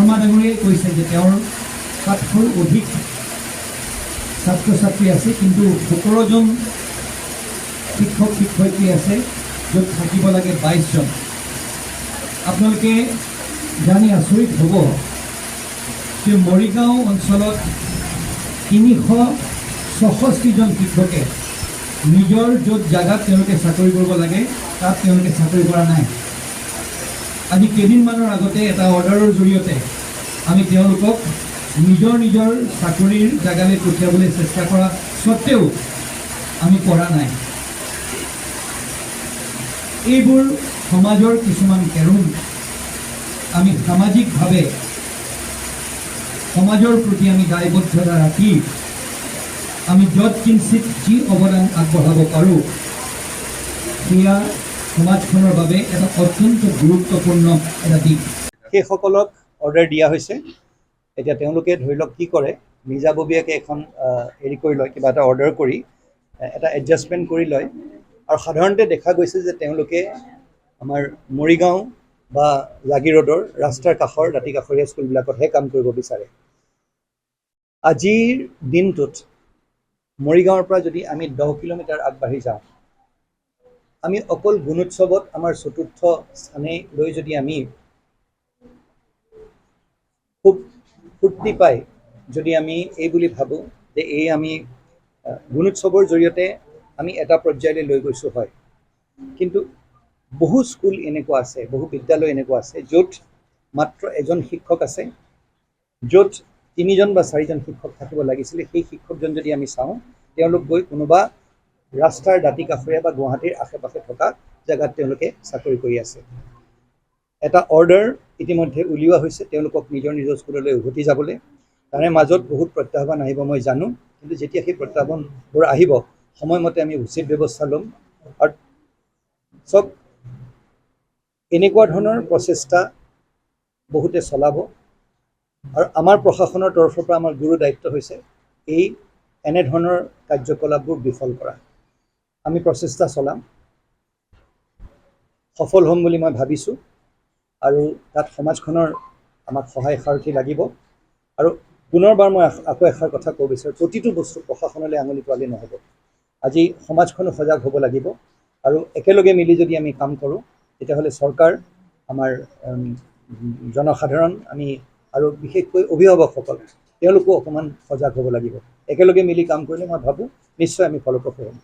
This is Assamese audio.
শৰ্মা ডাঙৰীয়াই কৈছে যে তেওঁৰ 700ৰ অধিক ছাত্ৰ ছাত্ৰী আছে, কিন্তু 17জন শিক্ষক শিক্ষয়িত্ৰী আছে, য'ত থাকিব লাগে 22জন। আপোনালোকে জানি আচৰিত হ'ব যে মৰিগাঁও অঞ্চলত 366জন শিক্ষকে নিজৰ য'ত জাগাত তেওঁলোকে চাকৰি কৰিব লাগে তাত তেওঁলোকে চাকৰি কৰা নাই। আজি কেইদিনমানৰ আগতে এটা অৰ্ডাৰৰ জৰিয়তে আমি তেওঁলোকক নিজৰ নিজৰ চাকৰিৰ জাগালৈ পঠিয়াবলৈ চেষ্টা কৰা স্বত্তেও আমি কৰা নাই। এইবোৰ সমাজৰ কিছুমান কেৰুণ। আমি সামাজিকভাৱে সমাজৰ প্ৰতি আমি দায়বদ্ধতা ৰাখি আমি য'ত কিঞ্চিত যি অৱদান আগবঢ়াব পাৰোঁ সেয়া সমাজখনৰ বাবে এটা অত্যন্ত গুৰুত্বপূৰ্ণ এটা দিশ। সেইসকলক অৰ্ডাৰ দিয়া হৈছে। এতিয়া তেওঁলোকে ধৰি লওক কি কৰে, নিজাববীয়াকৈ এখন হেৰি কৰি লয়, কিবা এটা অৰ্ডাৰ কৰি এটা এডজাষ্টমেণ্ট কৰি লয়। আৰু সাধাৰণতে দেখা গৈছে যে তেওঁলোকে আমাৰ মৰিগাঁও বা জাগিৰোডৰ ৰাস্তাৰ কাষৰ দাঁতি কাষৰীয়া স্কুলবিলাকতহে কাম কৰিব বিচাৰে। আজিৰ দিনটোত মৰিগাঁৱৰ পৰা যদি আমি 10 কিলোমিটাৰ আগবাঢ়ি যাওঁ, আমি অকল গুণোৎসৱত আমাৰ 4ৰ্থ স্থানে লৈ যদি আমি খুব ফূৰ্তি পাই যদি আমি এই বুলি ভাবোঁ যে এই আমি গুণোৎসৱৰ জৰিয়তে আমি এটা পৰ্যায়লৈ লৈ গৈছোঁ, হয়, কিন্তু বহু স্কুল এনেকুৱা আছে, বহু বিদ্যালয় এনেকুৱা আছে য'ত মাত্ৰ এজন শিক্ষক আছে, য'ত 3জন বা 4জন শিক্ষক থাকিব লাগিছিলে। সেই শিক্ষকজন যদি আমি চাওঁ, তেওঁলোক গৈ কোনোবা ৰাস্তাৰ দাঁতি কাষৰীয়া বা গুৱাহাটীৰ আশে পাশে থকা জেগাত তেওঁলোকে চাকৰি কৰি আছে। এটা অৰ্ডাৰ ইতিমধ্যে উলিওৱা হৈছে তেওঁলোকক নিজৰ নিজৰ স্কুললৈ উভতি যাবলৈ। তাৰে মাজত বহুত প্ৰত্যাহ্বান আহিব মই জানো, কিন্তু যেতিয়া সেই প্ৰত্যাহ্বানবোৰ আহিব সময়মতে আমি উচিত ব্যৱস্থা ল'ম। আৰু চব এনেকুৱা ধৰণৰ প্ৰচেষ্টা বহুতে চলাব। আৰু আমাৰ প্ৰশাসনৰ তৰফৰ পৰা আমাৰ গুৰু দায়িত্ব হৈছে এনেধৰণৰ কাৰ্যকলাপবোৰ বিফল কৰা। আমি প্ৰচেষ্টা চলাম, সফল হ'ম বুলি মই ভাবিছোঁ। আৰু তাত সমাজখনৰ আমাক সহায় সাৰথি লাগিব। আৰু পুনৰবাৰ মই আকৌ এষাৰ কথা ক'ব বিচাৰোঁ, প্ৰতিটো বস্তু প্ৰশাসনলৈ আঙুলি তোৱালি নহ'ব। আজি সমাজখনো সজাগ হ'ব লাগিব। আৰু একেলগে মিলি যদি আমি কাম কৰোঁ, তেতিয়াহ'লে চৰকাৰ, আমাৰ জনসাধাৰণ, আমি আৰু বিশেষকৈ অভিভাৱকসকল, তেওঁলোকো অকণমান সজাগ হ'ব লাগিব। একেলগে মিলি কাম কৰিলে মই ভাবোঁ নিশ্চয় আমি ফলপ্ৰসূ হ'ম।